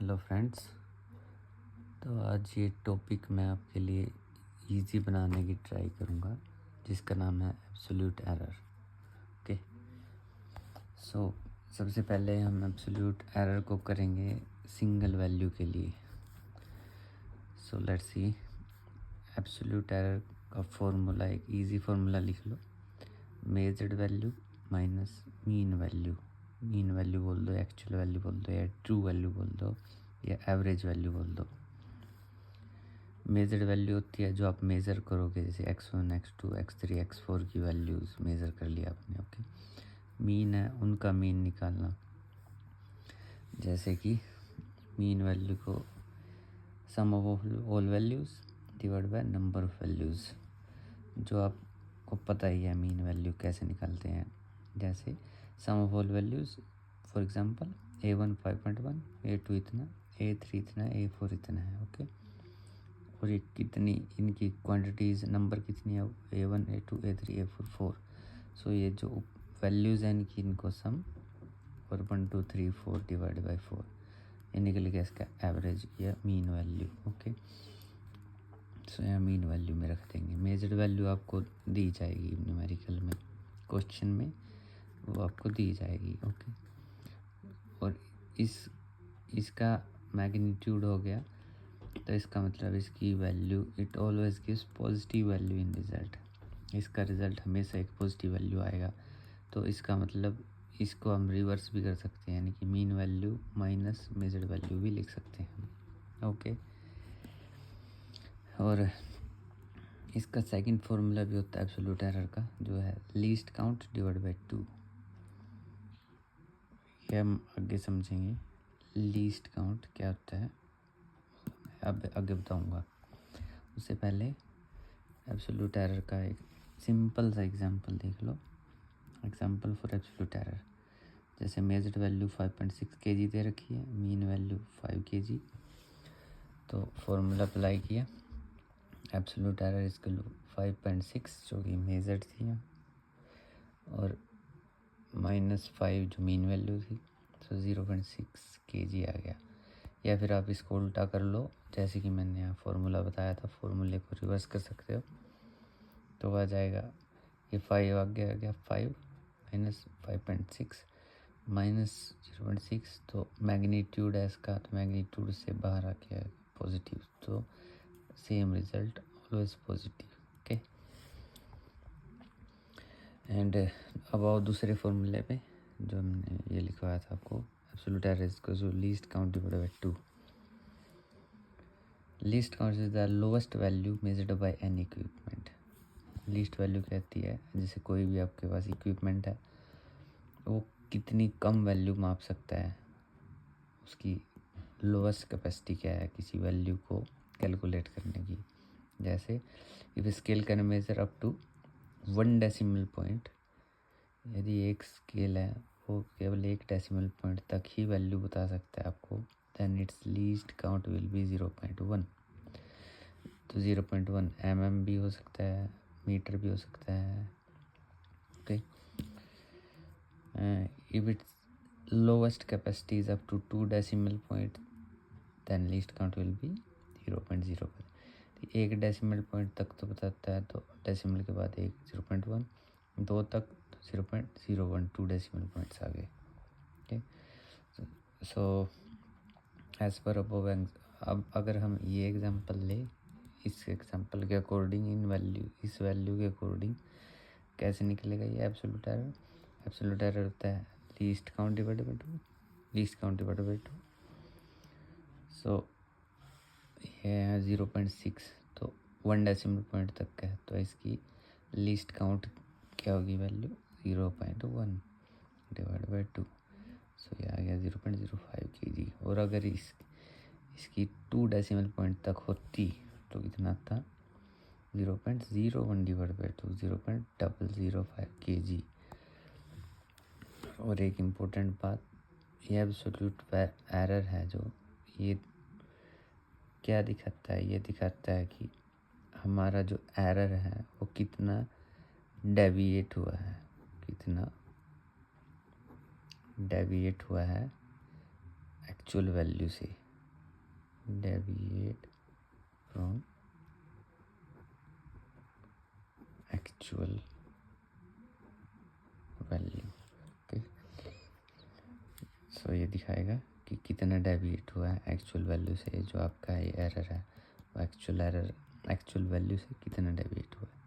Hello friends. तो आज ये टॉपिक मैं आपके लिए इजी बनाने की ट्राई करूँगा, जिसका नाम है एब्सोल्यूट एरर। ओके, सो सबसे पहले हम एब्सोल्यूट एरर को करेंगे सिंगल वैल्यू के लिए। So let's see, absolute error का फॉर्मूला, एक इजी फार्मूला लिख लो। Measured value minus mean value. Mean value बोल दो, एक्चुअल वैल्यू बोल दो, या ट्रू वैल्यू बोल दो, या एवरेज वैल्यू बोल दो। मेजर्ड वैल्यू होती है जो आप मेज़र करोगे, जैसे x1, x2, x3, x4 की वैल्यूज़ मेज़र कर लिया आपने। ओके, मीन है उनका मीन निकालना, जैसे कि मीन वैल्यू को sum of all values divide by number of values, जो आपको पता ही है मीन वैल्यू कैसे निकालते हैं। जैसे sum of all values, for example a1 5.1, a2 इतना, a3 इतना, a4 इतना है। ओके, और ये कितनी, इनकी क्वांटिटीज़ नंबर कितनी है, a1 a2 a3 a4 4। सो ये जो वैल्यूज़ हैं इनकी, इनको सम और 1 2 3 4 डिवाइड बाई 4, ये निकल गया इसका एवरेज या मीन वैल्यू। ओके, सो यहाँ मीन वैल्यू में रख देंगे। मेजर्ड वैल्यू आपको दी जाएगी न्यूमेरिकल में, क्वेश्चन में वो आपको दी जाएगी। ओके, और इसका मैग्नीट्यूड हो गया, तो इसका मतलब इसकी value, it always gives positive value in result. इसका रिज़ल्ट हमेशा एक पॉजिटिव वैल्यू आएगा। तो इसका मतलब इसको हम रिवर्स भी कर सकते हैं, यानी कि mean value minus measured value भी लिख सकते हैं। ओके, और इसका सेकंड फॉर्मूला भी होता है एब्सोल्यूट एरर का, जो है लीस्ट काउंट डिवाइड बाई 2। ये हम आगे समझेंगे लीस्ट काउंट क्या होता है, अब आगे बताऊंगा। उससे पहले एब्सोल्यूट एरर का एक सिंपल सा एग्जांपल देख लो। एग्जांपल फॉर एब्सोल्यूट एरर, जैसे मेजर्ड वैल्यू 5.6 kg दे रखी है, मीन वैल्यू 5 kg। तो फॉर्मूला अप्लाई किया, एब्सोल्यूट एरर इसके 5.6 जो कि मेजर्ड थी, और -5 जो मीन वैल्यू थी, तो 0.6 kg आ गया। या फिर आप इसको उल्टा कर लो, जैसे कि मैंने यहाँ फार्मूला बताया था, फार्मूले को रिवर्स कर सकते हो। तो आ जाएगा, ये 5 आगे आ गया, 5 माइनस 5.6 माइनस 0.6, तो मैग्नीट्यूड है इसका, तो मैग्नीट्यूड से बाहर आ गया पॉजिटिव, तो same result always positive. Okay, and अब आओ दूसरे फॉर्मूले पे, जो हमने ये लिखवाया था आपको, absolute error equals to least count divided by 2। Least count is the lowest value measured by any equipment. Least value कहती है जैसे कोई भी आपके पास इक्विपमेंट है, वो कितनी कम वैल्यू माप सकता है, उसकी लोवेस्ट कैपेसिटी क्या है किसी वैल्यू को कैलकुलेट करने की। जैसे if scale can measure up to 1 decimal point, यदि एक स्केल है वो केवल 1 डेसिमल पॉइंट तक ही वैल्यू बता सकता है आपको, then its least count will be 0.1। तो 0.1 mm भी हो सकता है, मीटर भी हो सकता है। Okay, if its lowest capacity is up to 2 decimal point, then least count will be 0.0। 1 decimal point तक तो बताता है, तो डेसिमल के बाद 1 0.1, 2 तक तो 0.01, 2 डेसिमल पॉइंट्स आ गए। Okay, so as per above, अब अगर हम ये एग्जांपल ले, इस एग्जांपल के अकॉर्डिंग, इन वैल्यू, इस वैल्यू के अकॉर्डिंग कैसे निकलेगा ये एब्सोल्यूट एरर। एब्सोल्यूट एरर होता है least count divided by 2, least count divided by 2। So ये है 0.6, तो 1 डेसिमल पॉइंट तक का है, तो इसकी लीस्ट काउंट क्या होगी वैल्यू, 0.1 डिवाइड बाई 2। सो ये आ गया 0.05 kg। और अगर इसकी 2 डेसिमल पॉइंट तक होती तो कितना था, 0.01 डिवाइड बाई 2, 0.005 kg। और एक इम्पोर्टेंट बात, ये एब्सोल्यूट एरर है जो, ये क्या दिखाता है, ये दिखाता है कि हमारा जो एरर है वो कितना डेविएट हुआ है, कितना डेविएट हुआ है एक्चुअल वैल्यू से। deviate from actual value. Okay, so ये दिखाएगा कि कितना डेविएट हुआ है एक्चुअल वैल्यू से। जो आपका ये एरर है वो एक्चुअल वैल्यू से कितना डेविएट हुआ है,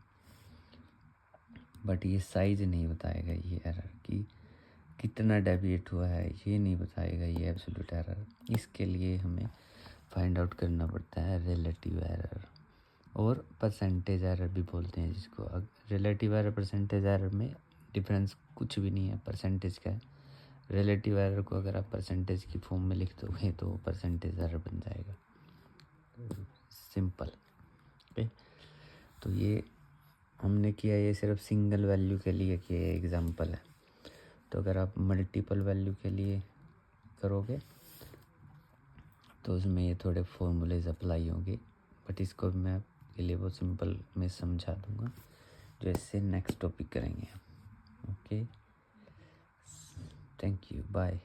बट ये साइज नहीं बताएगा। ये एरर की कितना डेविएट हुआ है ये नहीं बताएगा, ये एब्सोल्यूट एरर। इसके लिए हमें फाइंड आउट करना पड़ता है रिलेटिव एरर और परसेंटेज एरर भी बोलते हैं जिसको। रिलेटिव एरर परसेंटेज एरर में डिफरेंस कुछ भी नहीं है, परसेंटेज का है। रिलेटिव एरर को अगर आप परसेंटेज की फॉर्म में लिख दोगे तो परसेंटेज एरर बन जाएगा, सिंपल। ओके, तो ये हमने किया, ये सिर्फ सिंगल वैल्यू के लिए किया एग्जांपल है। तो अगर आप मल्टीपल वैल्यू के लिए करोगे तो उसमें ये थोड़े फॉर्मूलेज अप्लाई होंगे, बट इसको मैं आपके लिए बहुत सिंपल में समझा दूंगा, जो इससे नेक्स्ट टॉपिक करेंगे। Okay, thank you, bye.